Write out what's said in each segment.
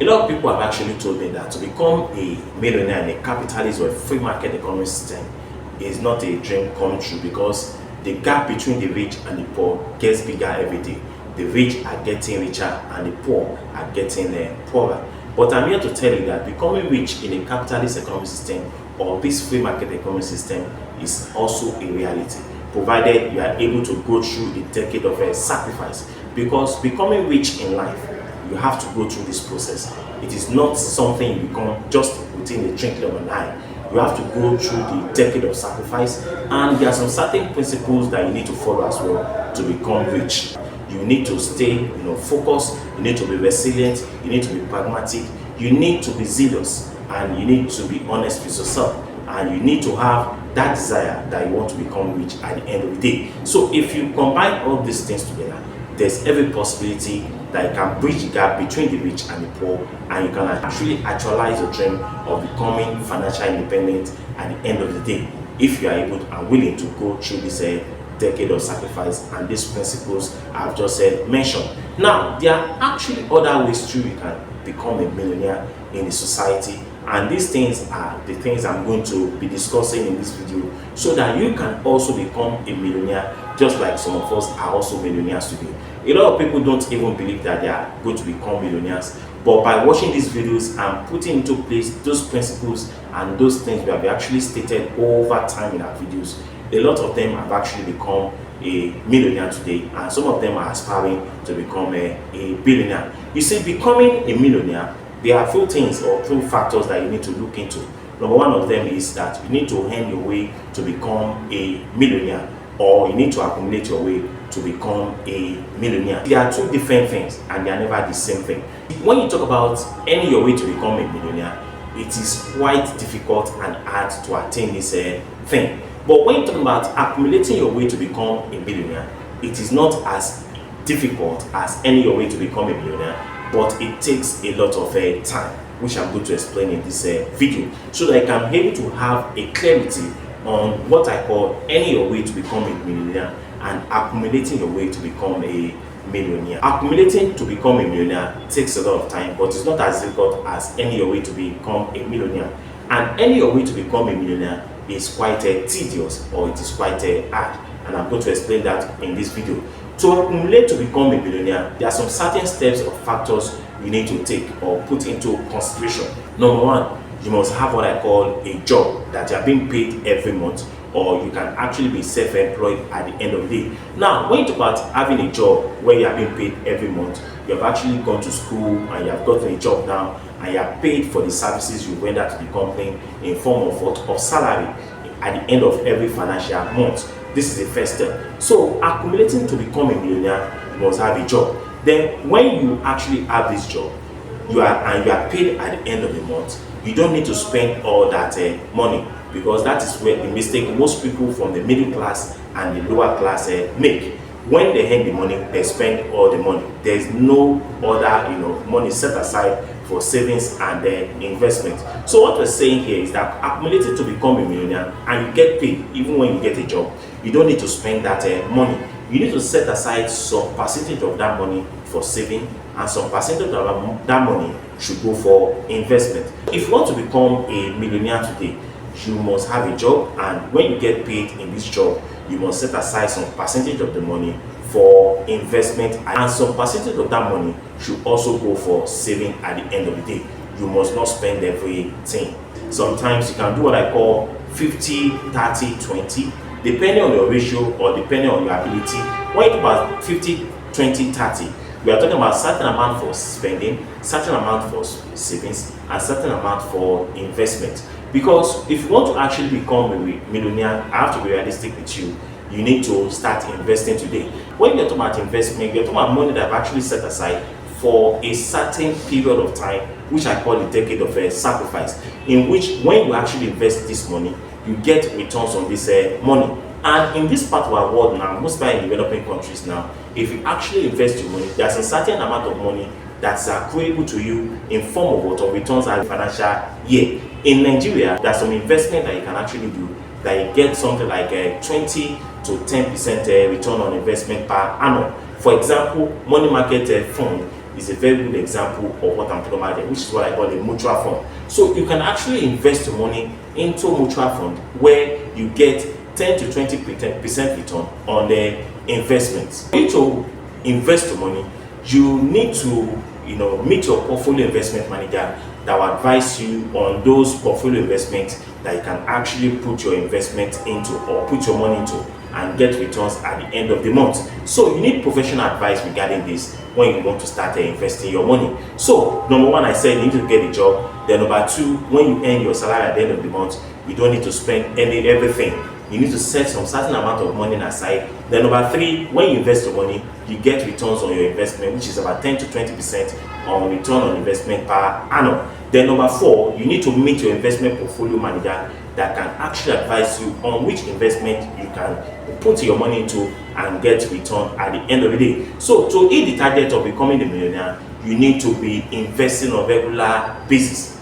A lot of people have actually told me that to become a millionaire in a capitalist or a free market economic system is not a dream come true, because the gap between the rich and the poor gets bigger every day. The rich are getting richer and the poor are getting poorer. But I'm here to tell you that becoming rich in a capitalist economic system or this free market economic system is also a reality, provided you are able to go through a decade of sacrifice. Because becoming rich in life, you have to go through this process. It is not something you become just within a twinkling of an eye. You have to go through the decade of sacrifice, and there are some certain principles that you need to follow as well to become rich. You need to stay, focused. You need to be resilient. You need to be pragmatic. You need to be zealous, and you need to be honest with yourself. And you need to have that desire that you want to become rich at the end of the day. So if you combine all these things together, there's every possibility that you can bridge the gap between the rich and the poor, and you can actually actualize your dream of becoming financially independent at the end of the day, if you are able and willing to go through this decade of sacrifice and these principles I've just mentioned. Now, there are actually other ways through you can become a millionaire in the society, and these things are the things I'm going to be discussing in this video, so that you can also become a millionaire just like some of us are also millionaires today. A lot of people don't even believe that they are going to become millionaires, but by watching these videos and putting into place those principles and those things we have actually stated over time in our videos, a lot of them have actually become a millionaire today, and some of them are aspiring to become a billionaire. You see, becoming a millionaire, there are few things or few factors that you need to look into. Number one of them is that you need to earn your way to become a millionaire, or you need to accumulate your way to become a millionaire. There are two different things, and they are never the same thing. When you talk about earning your way to become a millionaire, it is quite difficult and hard to attain this thing. But when you talk about accumulating your way to become a millionaire, it is not as difficult as earning your way to become a millionaire, but it takes a lot of time, which I'm going to explain in this video, so that I can be able to have a clarity on what I call earning your way to become a millionaire and accumulating your way to become a millionaire. Accumulating to become a millionaire takes a lot of time, but it's not as difficult as earning your way to become a millionaire. And earning your way to become a millionaire is quite tedious, or it is quite hard, and I'm going to explain that in this video. To accumulate to become a millionaire, there are some certain steps or factors you need to take or put into consideration. Number one, you must have what I call a job that you are being paid every month, or you can actually be self-employed at the end of the day. Now, when you talk about having a job where you are being paid every month, you have actually gone to school and you have gotten a job now, and you are paid for the services you render to the company in form of salary at the end of every financial month. This is the first step. So accumulating to become a millionaire, you must have a job. Then when you actually have this job, you are paid at the end of the month, you don't need to spend all that money, because that is where the mistake most people from the middle class and the lower class make. When they earn the money, they spend all the money. There is no other money set aside for savings and investment. So what we're saying here is that accumulating to become a millionaire, and you get paid even when you get a job, you don't need to spend that money. You need to set aside some percentage of that money for saving, and some percentage of that money should go for investment. If you want to become a millionaire today, you must have a job, and when you get paid in this job, you must set aside some percentage of the money for investment, and some percentage of that money should also go for saving at the end of the day. You must not spend everything. Sometimes you can do what I call 50, 30, 20, depending on your ratio or depending on your ability. When you talk about 50, 20, 30, we are talking about certain amount for spending, certain amount for savings, and certain amount for investment. Because if you want to actually become a millionaire, I have to be realistic with you. You need to start investing today. When you're talking about investment, you're talking about money that I've actually set aside for a certain period of time, which I call a decade of sacrifice, in which when you actually invest this money, you get returns on this money. And in this part of our world now, most by developing countries now, if you actually invest your money, there's a certain amount of money that's accruable to you in form of what, of returns at the financial year. In Nigeria, there's some investment that you can actually do that you get something like 20 to 10% return on investment per annum. For example, money market fund is a very good example of what I'm talking about there, which is what I call a mutual fund. So you can actually invest your money into a mutual fund where you get 10 to 20% return on the investments. For you to invest your money, you need to meet your portfolio investment manager that will advise you on those portfolio investments that you can actually put your investment into or put your money into and get returns at the end of the month. So you need professional advice regarding this when you want to start investing your money. So number one, I said you need to get a job. Then number two, when you earn your salary at the end of the month, you don't need to spend everything. You need to set some certain amount of money aside. Then number three, when you invest your money, you get returns on your investment, which is about 10 to 20% on return on investment per annum. Then number four, you need to meet your investment portfolio manager that can actually advise you on which investment you can put your money into and get return at the end of the day. So to hit the target of becoming a millionaire, you need to be investing on regular basis.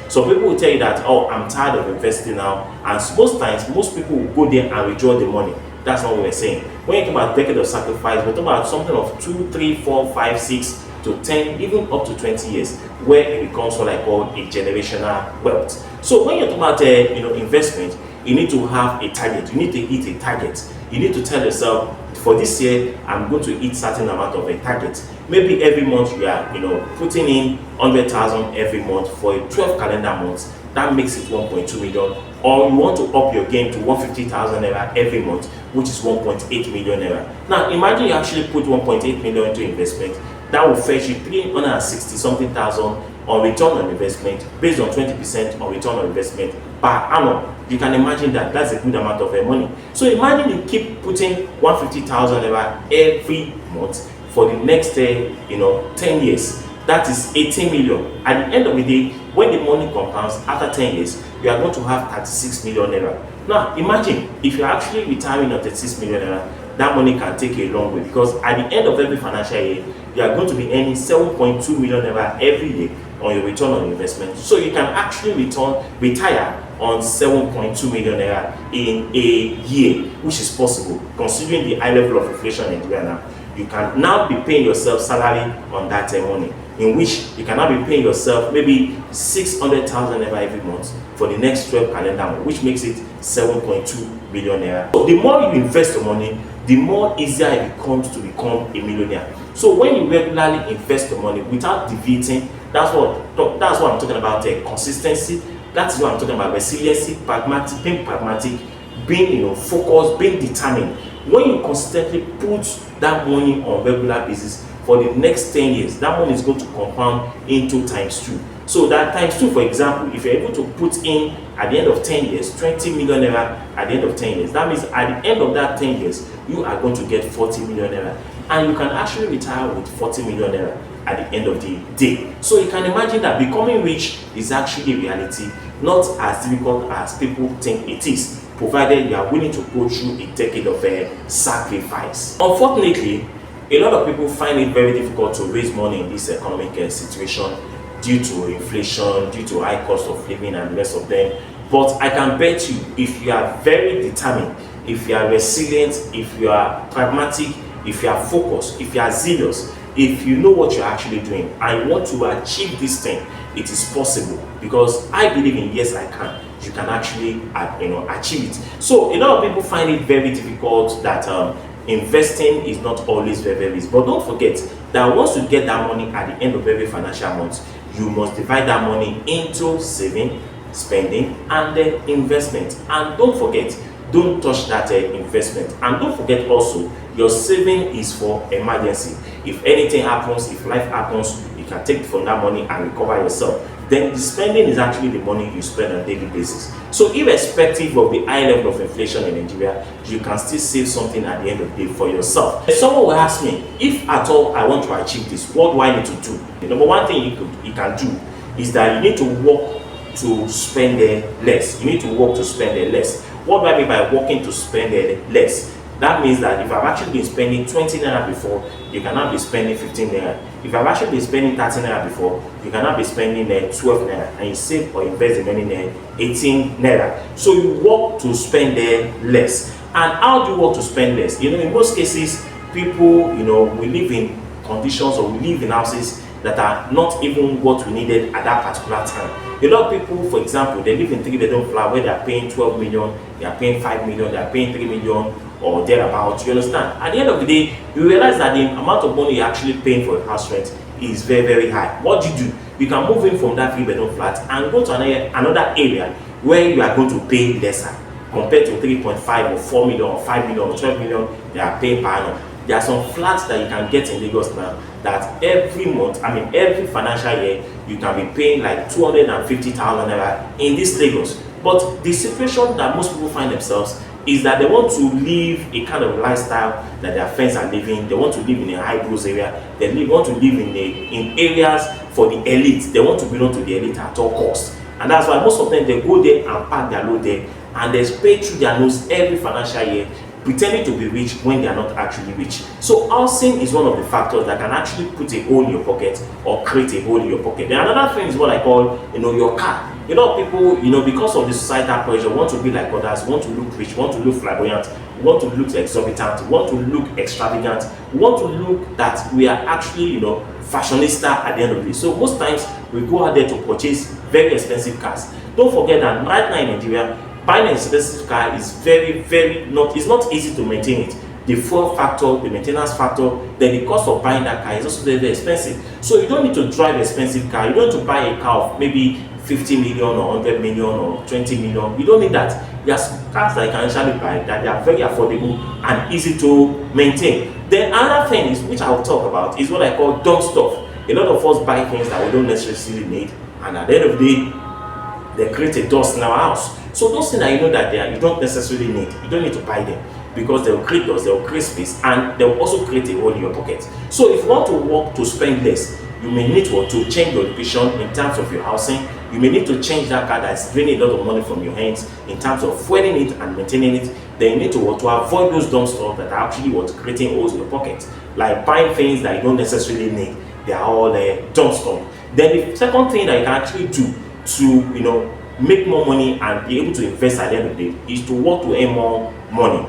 So people will tell you that, oh, I'm tired of investing now, and most times most people will go there and withdraw the money. That's not what we're saying. When you talk about decade of sacrifice, we're talking about something of 2, 3, 4, 5, 6 to 10, even up to 20 years, where it becomes what I call a generational wealth. So when you're talking about investment, you need to have a target. You need to hit a target. You need to tell yourself, for this year, I'm going to hit certain amount of a target. Maybe every month you are putting in 100,000 every month for a 12 calendar months. That makes it 1.2 million. Or you want to up your game to 150,000 naira every month, which is 1.8 million naira. Now imagine you actually put 1.8 million into investment. That will fetch you 360 something thousand on return on investment based on 20% on return on investment per annum. You can imagine that that's a good amount of money. So imagine you keep putting 150,000 every month for the next 10 years. That is 18 million. At the end of the day, when the money compounds after 10 years, you are going to have 36 million naira. Now imagine if you're actually retiring on 36 million naira, that money can take a long way, because at the end of every financial year, you are going to be earning 7.2 million naira every year on your return on investment. So you can actually retire on 7.2 million naira in a year, which is possible considering the high level of inflation in Nigeria now. You can now be paying yourself salary on that money, in which you can now be paying yourself maybe 600,000 naira every month for the next 12 calendar month, which makes it 7.2 million naira. So the more you invest your money, the more easier it becomes to become a millionaire. So when you regularly invest your money without deviating, that's what I'm talking about. Consistency. That's what I'm talking about. Resiliency, being pragmatic, being focused, being determined. When you consistently put that money on regular basis for the next 10 years, that money is going to compound into times 2. So that times 2, for example, if you're able to put in at the end of 10 years 20 million naira at the end of 10 years, that means at the end of that 10 years you are going to get 40 million naira, and you can actually retire with 40 million naira at the end of the day. So you can imagine that becoming rich is actually a reality, not as difficult as people think it is, provided you are willing to go through a decade of sacrifice. Unfortunately, a lot of people find it very difficult to raise money in this economic situation due to inflation, due to high cost of living and the rest of them. But I can bet you, if you are very determined, if you are resilient, if you are pragmatic, if you are focused, if you are zealous, if you know what you're actually doing and want to achieve this thing, it is possible. Because I believe in yes, I can. You can actually achieve it. So a lot of people find it very difficult that investing is not always very easy. But don't forget that once you get that money at the end of every financial month, you must divide that money into saving, spending, and investment. And don't forget, don't touch that investment. And don't forget also, your saving is for emergency. If anything happens, if life happens, you can take from that money and recover yourself. Then the spending is actually the money you spend on a daily basis. So irrespective of the high level of inflation in Nigeria, you can still save something at the end of the day for yourself. And someone will ask me, if at all I want to achieve this, what do I need to do? The number one thing you can do is that you need to work to spend less. You need to work to spend less. What do I mean by working to spend less? That means that if I've actually been spending 20 naira before, you cannot be spending 15 naira. If I've actually been spending 30 naira before, you cannot be spending 12 naira, and you save or invest in remaining 18 naira. So you work to spend less. And how do you work to spend less? In most cases, people, we live in conditions, or we live in houses that are not even what we needed at that particular time. A lot of people, for example, they live in 3-bedroom flat where they are paying 12 million, they are paying 5 million, they are paying 3 million or thereabout. You understand? At the end of the day, you realize that the amount of money you're actually paying for a house rent is very, very high. What do? You can move in from that 3-bedroom flat and go to another area where you are going to pay lesser compared to 3.5 or 4 million or 5 million or 12 million they are paying per annum. There are some flats that you can get in Lagos now that every month, every financial year, you can be paying like 250,000 naira in this Lagos. But the situation that most people find themselves is that they want to live a kind of lifestyle that their friends are living. They want to live in a high growth area. They want to live in areas for the elite. They want to belong to the elite at all costs. And that's why most of them, they go there and park their load there, and they pay through their nose every financial year, pretending to be rich when they are not actually rich. So housing is one of the factors that can actually put a hole in your pocket or create a hole in your pocket. Then another thing is what I call, your car. A lot of people, because of the societal pressure, want to be like others, want to look rich, want to look flamboyant, want to look exorbitant, want to look extravagant, want to look that we are actually, fashionista at the end of the day. So most times we go out there to purchase very expensive cars. Don't forget that right now in Nigeria, buying an expensive car is it's not easy to maintain it. The fuel factor, the maintenance factor, then the cost of buying that car is also very, very expensive. So you don't need to drive an expensive car. You don't need to buy a car of maybe 50 million or 100 million or 20 million. You don't need that. There's cars that you can actually buy that they are very affordable and easy to maintain. Then another thing is, which I will talk about, is what I call dumb stuff. A lot of us buy things that we don't necessarily need, and at the end of the day, they create a dust in our house. So those things that that you don't necessarily need, you don't need to buy them, because they will create dust, they will create space, and they will also create a hole in your pocket. So if you want to work to spend less, you may need to change your location in terms of your housing. You may need to change that car that's draining a lot of money from your hands in terms of fueling it and maintaining it. Then you need to avoid those dumb stuff that are actually creating holes in your pocket, like buying things that you don't necessarily need. They are all dumb stuff. Then the second thing that you can actually do to make more money and be able to invest at the end of the day is to work to earn more money,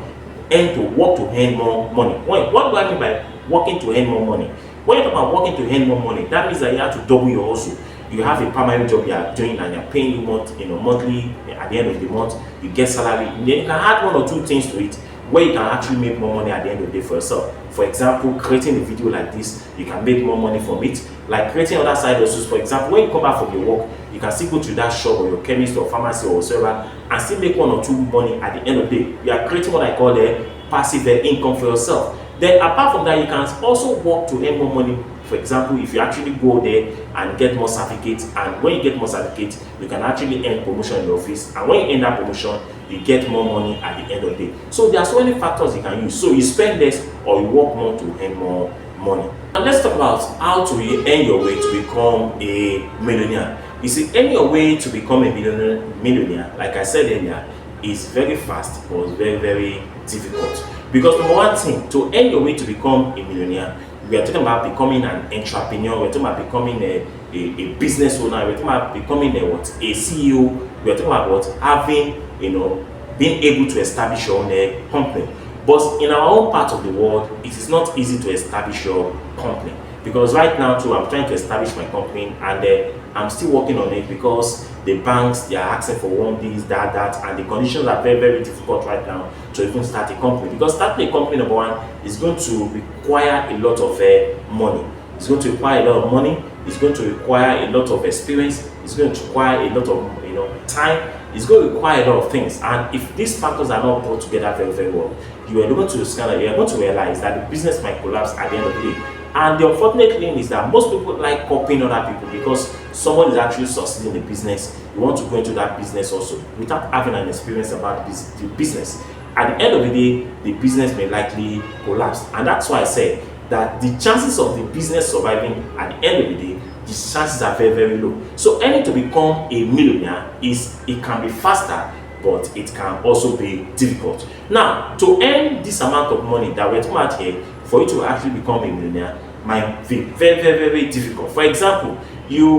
and to work to earn more money. What do I mean by working to earn more money? When you talk about working to earn more money, that means that you have to double your hustle. You have a permanent job you are doing and you're paying you monthly. At the end of the month, you get salary. And then you can add one or two things to it where you can actually make more money at the end of the day for yourself. For example, creating a video like this, you can make more money from it. Like creating other side hustles. For example, when you come back from your work, you can still go to that shop or your chemist or pharmacy or whatever and still make one or two money at the end of the day. You are creating what I call a passive income for yourself. Then apart from that, you can also work to earn more money. For example, if you actually go there and get more certificates, and when you get more certificates, you can actually earn promotion in your office, and when you earn that promotion, you get more money at the end of the day. So there are so many factors you can use. So you spend less or you work more to earn more money. And let's talk about how to earn your way to become a millionaire. You see, earning your way to become a millionaire, like I said earlier, is very fast but very, very difficult. Because number one thing, to earn your way to become a millionaire, we are talking about becoming an entrepreneur, we're talking about becoming a business owner, we're talking about becoming a CEO, we're talking about having, being able to establish your own company. But in our own part of the world, it is not easy to establish your company. Because right now too, I'm trying to establish my company, and I'm still working on it because the banks, they are asking for this, that, and the conditions are very, very difficult right now to even start a company. Because starting a company, number one, is going to require a lot of money. It's going to require a lot of money. It's going to require a lot of experience. It's going to require a lot of time. It's going to require a lot of things. And if these factors are not brought together very, very well, you are going to realize that the business might collapse at the end of the day. And the unfortunate thing is that most people like copying other people, because someone is actually succeeding in the business. You want to go into that business also without having an experience about the business. At the end of the day, the business may likely collapse. And that's why I say that the chances of the business surviving at the end of the day, the chances are very, very low. So earning to become a millionaire it can be faster, but it can also be difficult. Now, to earn this amount of money that we're talking about here, for you to actually become a millionaire might be very, very, very difficult. For example,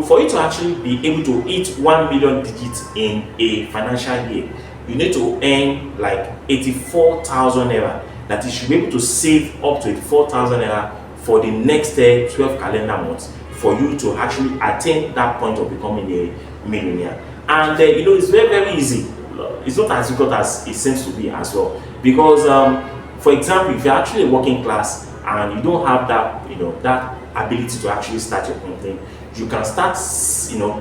for you to actually be able to hit 1 million digits in a financial year, you need to earn like 84,000 naira. That is, you should be able to save up to 84,000 naira for the next 12 calendar months for you to actually attain that point of becoming a millionaire. And it's very, very easy. It's not as difficult as it seems to be as well. Because, for example, if you're actually a working class and you don't have that, that ability to actually start your company, you can start,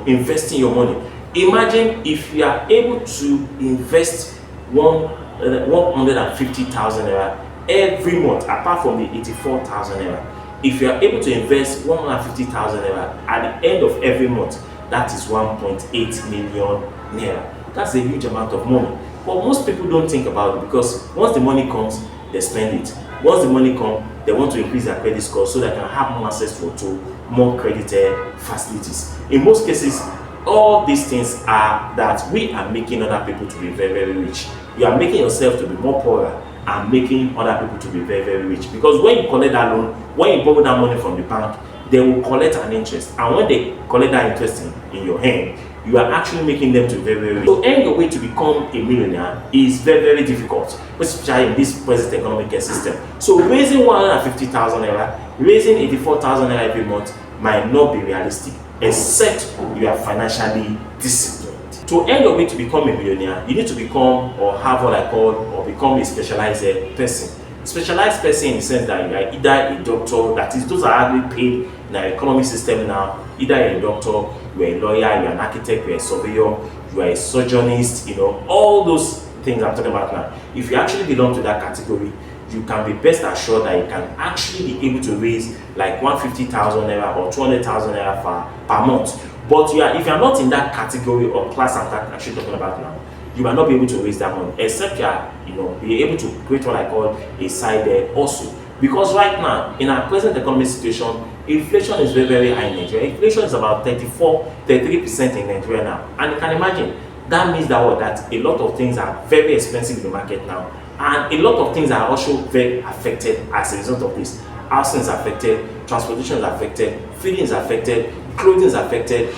investing your money. Imagine if you are able to invest 150,000 naira every month, apart from the 84,000 naira. If you are able to invest 150,000 naira at the end of every month, that is 1.8 million naira. That's a huge amount of money. But most people don't think about it, because once the money comes, they spend it. Once the money comes, they want to increase their credit score so they can have more access to more credit facilities. In most cases, all these things are that we are making other people to be very, very rich. You are making yourself to be more poorer and making other people to be very, very rich. Because when you collect that loan, when you borrow that money from the bank, they will collect an interest. And when they collect that interest in your hand, you are actually making them to be very, very rich. So earn your way to become a millionaire is very, very difficult, especially in this present economic system. So raising 150,000 naira, raising 84,000 naira every month might not be realistic, except you are financially disciplined. To earn your way to become a millionaire, you need to become or have what I call or become a specialized person. Specialized person in the sense that you are either a doctor, that is, those are hardly paid in our economic system now. Either you're a doctor, you're a lawyer, you're an architect, you're a surveyor, you are a surgeonist, all those things I'm talking about now. If you actually belong to that category, you can be best assured that you can actually be able to raise like 150,000 naira or 200,000 naira per month. But if you're not in that category or class I'm actually talking about now, you might not be able to raise that money, except be able to create what I call a side hustle. Because right now, in our present economic situation, inflation is very, very high in Nigeria. Inflation is about 33% in Nigeria now. And you can imagine, that means that a lot of things are very expensive in the market now. And a lot of things are also very affected as a result of this. Housing is affected, transportation is affected, feeding is affected, clothing is affected,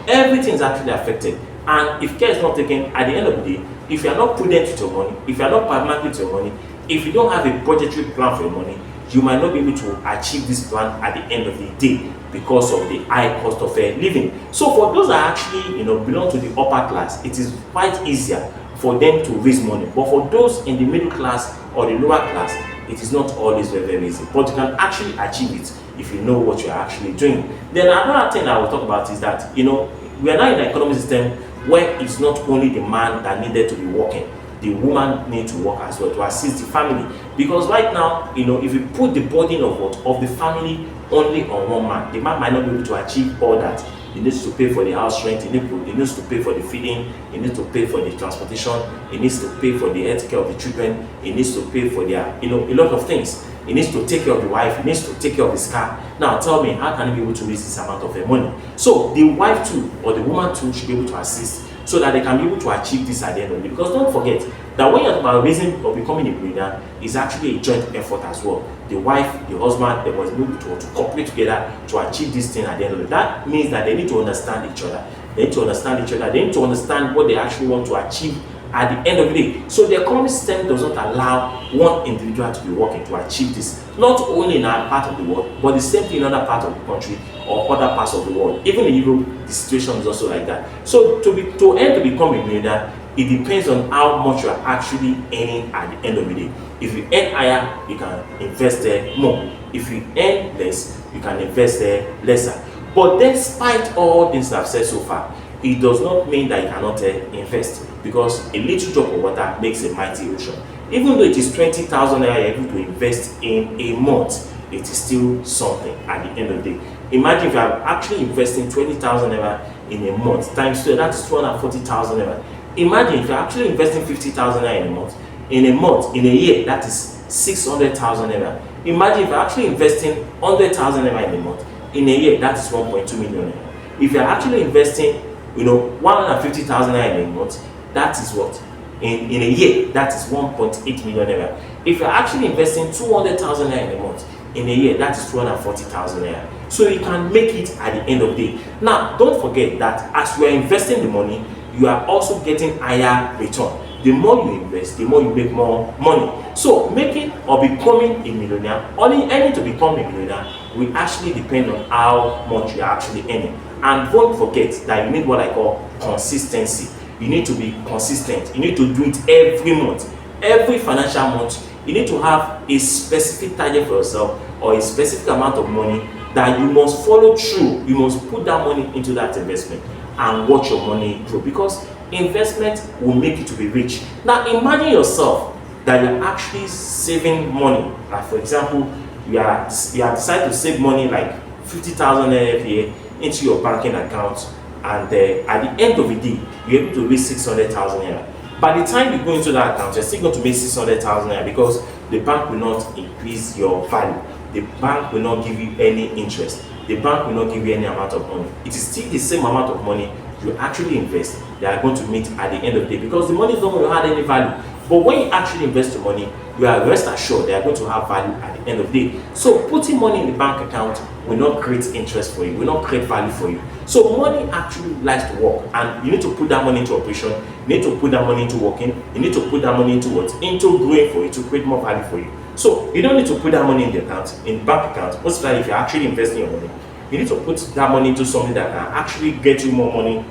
everything is actually affected. And if care is not taken, at the end of the day, if you are not prudent with your money, if you are not pragmatic with your money, if you don't have a budgetary plan for your money, you might not be able to achieve this plan at the end of the day because of the high cost of living. So for those that actually belong to the upper class, it is quite easier for them to raise money. But for those in the middle class or the lower class, it is not always very, very easy. But you can actually achieve it if you know what you are actually doing. Then another thing I will talk about is that we are now in an economic system where it's not only the man that needed to be working, the woman needs to work as well to assist the family. Because right now, if you put the burden of the family only on one man, the man might not be able to achieve all that. He needs to pay for the house rent, he needs to pay for the feeding, he needs to pay for the transportation, he needs to pay for the health care of the children, he needs to pay for their, a lot of things. He needs to take care of the wife, he needs to take care of his car. Now tell me, how can he be able to raise this amount of money? So the wife too, or the woman too, should be able to assist so that they can be able to achieve this at the end of the day. Because don't forget that when you're about raising or becoming a millionaire, it's actually a joint effort as well. The wife, the husband, they must be able to cooperate together to achieve this thing at the end of the day. That means that they need to understand each other. They need to understand each other. They need to understand what they actually want to achieve at the end of the day. So the economic system does not allow one individual to be working to achieve this, not only in our part of the world, but the same thing in other parts of the country or other parts of the world. Even in Europe, the situation is also like that. So to become a millionaire, it depends on how much you are actually earning at the end of the day. If you earn higher, you can invest more. If you earn less, you can invest lesser. But despite all things I've said so far, it does not mean that you cannot invest, because a little drop of water makes a mighty ocean. Even though it is 20,000 naira you're able to invest in a month, it is still something at the end of the day. Imagine if you are actually investing 20,000 naira in a month times 2, that is 240,000 naira. Imagine if you're actually investing 50,000 naira in a month, in a year, that is 600,000 naira. Imagine if you're actually investing 100,000 naira in a month, in a year, that is 1.2 million naira. If you're actually investing 150,000 naira in a month, that is what? In a year, that is 1.8 million naira. If you're actually investing 200,000 naira in a month, in a year, that is 240,000 naira. So you can make it at the end of the day. Now, don't forget that as you are investing the money, you are also getting higher return. the more you invest, the more you make more money. So making or becoming a millionaire, only earning to become a millionaire will actually depend on how much you are actually earning. And don't forget that you need what I call consistency. You need to be consistent. You need to do it every month, every financial month. You need to have a specific target for yourself or a specific amount of money that you must follow through. You must put that money into that investment and watch your money grow, because investment will make you to be rich. Now imagine yourself that you're actually saving money. Like for example, you have decided to save money like 50,000 every year into your banking account, and at the end of the day you're able to raise 600,000 naira. By the time you go into that account, you're still going to make 600,000 naira, because the bank will not increase your value. The bank will not give you any interest. The bank will not give you any amount of money. It is still the same amount of money you actually invest they are going to meet at the end of the day, because the money is not going to have any value. But when you actually invest your money, you are rest assured they are going to have value at the end of the day. So putting money in the bank account will not create interest for you, will not create value for you. So money actually likes to work, and you need to put that money into operation. You need to put that money into working. You need to put that money into what? Into growing for you, to create more value for you. So you don't need to put that money in the account, in the bank account. Most of the time, if you're actually investing your money, you need to put that money into something that can actually get you more money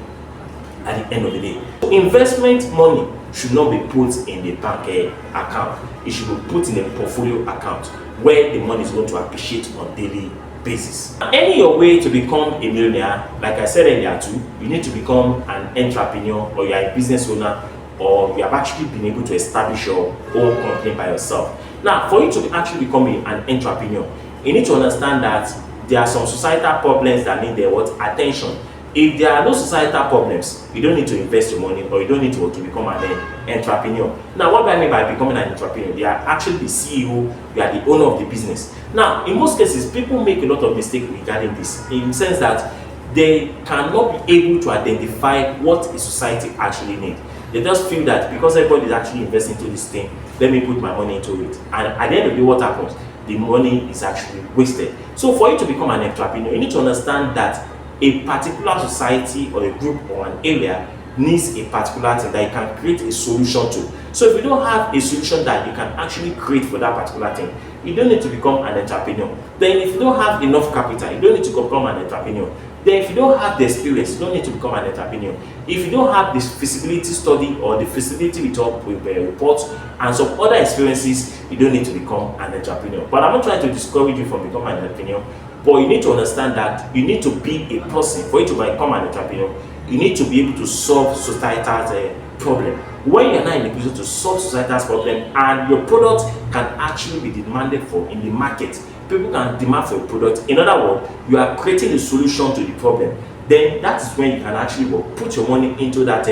at the end of the day. So investment money should not be put in the bank account. It should be put in a portfolio account where the money is going to appreciate on daily basis. Any your way to become a millionaire, like I said earlier too, you need to become an entrepreneur, or you are a business owner, or you have actually been able to establish your own company by yourself. Now, for you to actually become an entrepreneur, you need to understand that there are some societal problems that need their attention. If there are no societal problems, you don't need to invest your money, or you don't need to become an entrepreneur. Now, what do I mean by becoming an entrepreneur? They are actually the CEO, you are the owner of the business. Now, in most cases, people make a lot of mistakes regarding this, in the sense that they cannot be able to identify what a society actually needs. They just feel that because everybody is actually investing into this thing, let me put my money into it. And at the end of the day, what happens? The money is actually wasted. So for you to become an entrepreneur, you need to understand that a particular society or a group or an area needs a particular thing that you can create a solution to. So if you don't have a solution that you can actually create for that particular thing, you don't need to become an entrepreneur. Then if you don't have enough capital, you don't need to become an entrepreneur. Then if you don't have the experience, you don't need to become an entrepreneur. If you don't have this feasibility study or the feasibility report and some other experiences, you don't need to become an entrepreneur. But I'm not trying to discourage you from becoming an entrepreneur, but you need to understand that you need to be a person. For you to become an entrepreneur, you need to be able to solve societal's problem. When you're not in a position to solve societal's problem and your product can actually be demanded for in the market, people can demand for your product. In other words, you are creating a solution to the problem. Then that is when you can actually put your money into that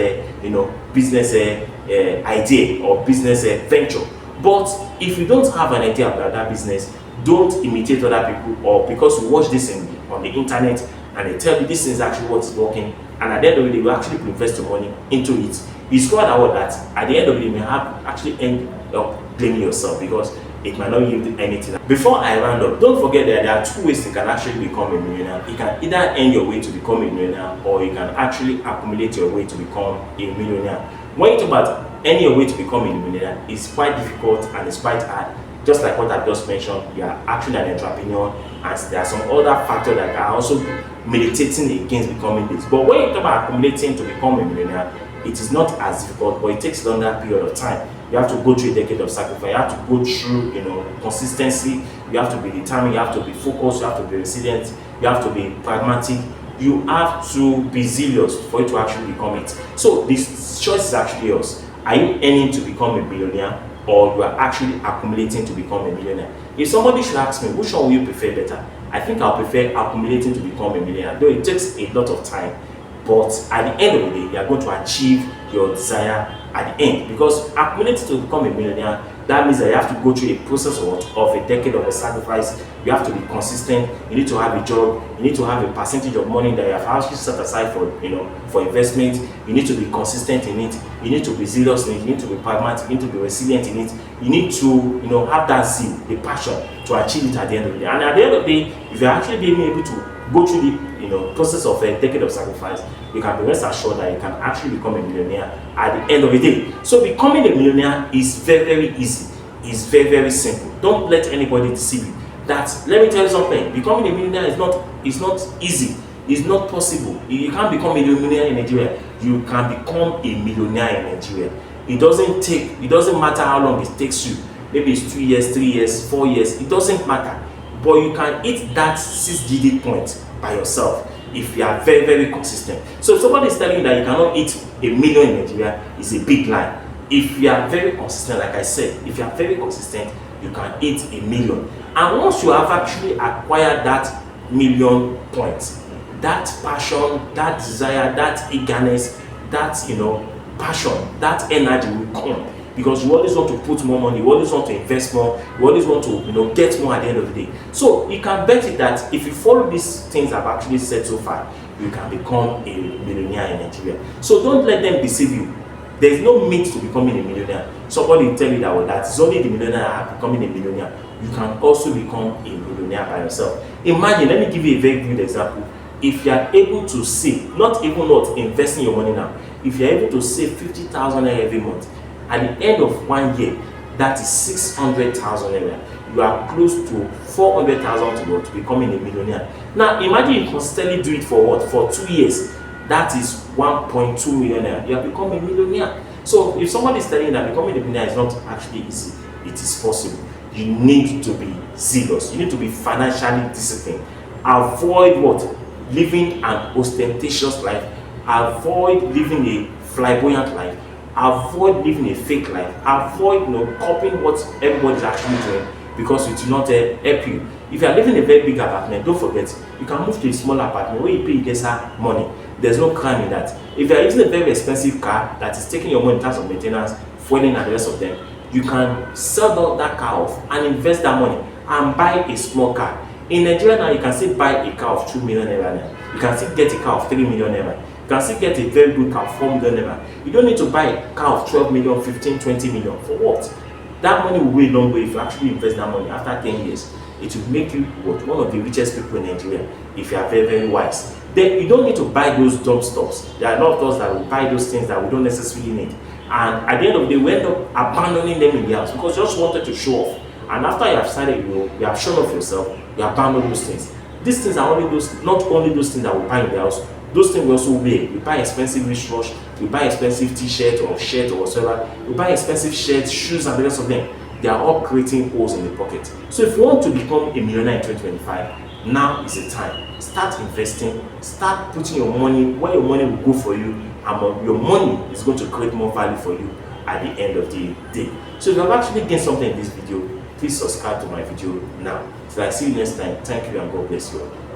business idea or business venture. But if you don't have an idea about that business, don't imitate other people, or because you watch this on the internet and they tell you this is actually what's working, and at the end of the day you actually invest your money into it. It's quite that at the end of the day you may have actually end up blaming yourself because it might not yield anything. Before I round up, don't forget that there are two ways you can actually become a millionaire. You can either earn your way to become a millionaire, or you can actually accumulate your way to become a millionaire. When you talk about earning your way to become a millionaire, it's quite difficult and it's quite hard. Just like what I've just mentioned, you are actually an entrepreneur, and there are some other factors that are also militating against becoming this. But when you talk about accumulating to become a millionaire, it is not as difficult, but it takes a longer period of time. You have to go through a decade of sacrifice. You have to go through, consistency. You have to be determined. You have to be focused. You have to be resilient. You have to be pragmatic. You have to be zealous for you to actually become it. So this choice is actually yours. Are you earning to become a billionaire, or you are actually accumulating to become a millionaire? If somebody should ask me, which one will you prefer better? I think I'll prefer accumulating to become a millionaire, though it takes a lot of time. But at the end of the day, you are going to achieve your desire at the end. Because accumulating to become a millionaire, that means that you have to go through a process of a decade of a sacrifice. You have to be consistent. You need to have a job. You need to have a percentage of money that you have actually set aside for investment. You need to be consistent in it. You need to be zealous in it. You need to be pragmatic. You need to be resilient in it. You need to have that zeal, the passion to achieve it at the end of the day. And at the end of the day, if you're actually being able to go through the process of a decade of sacrifice, you can be rest assured that you can actually become a millionaire at the end of the day. So becoming a millionaire is very, very easy. It's very, very simple. Don't let anybody deceive you. Let me tell you something. Becoming a millionaire is not easy. It's not possible. You can't become a millionaire in Nigeria. You can become a millionaire in Nigeria. It doesn't matter how long it takes you. Maybe it's 2 years, 3 years, 4 years. It doesn't matter. But you can hit that 6-digit point by yourself if you are very, very consistent. So if somebody is telling you that you cannot hit a million in Nigeria, it's a big lie. If you are very consistent, like I said, if you are very consistent, you can hit a million. And once you have actually acquired that million points, that passion, that desire, that eagerness, that passion, that energy will come, because you always want to put more money, you always want to invest more, you always want to get more at the end of the day. So you can bet it that if you follow these things I've actually said so far, you can become a millionaire in Nigeria. So don't let them deceive you. There's no myth to becoming a millionaire. Somebody will tell you that it's only the millionaire that are becoming a millionaire. You can also become a millionaire by yourself. Imagine, let me give you a very good example. If you are able to save, not investing your money now, if you are able to save 50,000 naira every month, at the end of 1 year, that is 600,000 naira. You are close to 400,000 to becoming a millionaire. Now, imagine you consistently do it for what? For 2 years. That is 1.2 million naira. You have become a millionaire. So, if somebody is telling you that becoming a millionaire is not actually easy, it is possible. You need to be serious. You need to be financially disciplined. Avoid what? Living an ostentatious life. Avoid living a flamboyant life. Avoid living a fake life. Avoid copying what everybody is actually doing, because it will not help you. If you are living in a very big apartment, don't forget, you can move to a small apartment where you pay lesser money. There's no crime in that. If you are using a very expensive car that is taking your money in terms of maintenance, fueling and the rest of them, you can sell that car off and invest that money and buy a small car. In Nigeria now, you can still buy a car of 2 million naira. You can still get a car of 3 million naira. You can still get a very good car of 4 million naira. You don't need to buy a car of 12 million, 15, 20 million. For what? That money will go a long way if you actually invest that money. After 10 years, it will make you one of the richest people in Nigeria if you are very, very wise. Then you don't need to buy those dumb stuffs. There are a lot of us that will buy those things that we don't necessarily need. And at the end of the day, we end up abandoning them in the house because you just wanted to show off. And after you have started, you have shown off yourself, you abandon those things. These things are not only those things that we buy in the house. Those things we also wear. We buy expensive wristwatch, we buy expensive t-shirt or shirt or whatever. We buy expensive shirts, shoes, and the rest of them. They are all creating holes in the pocket. So if you want to become a millionaire in 2025, now is the time. Start investing. Start putting your money where your money will go for you, and your money is going to create more value for you at the end of the day. So if you have actually gained something in this video, please subscribe to my video now. So I see you next time. Thank you and God bless you all.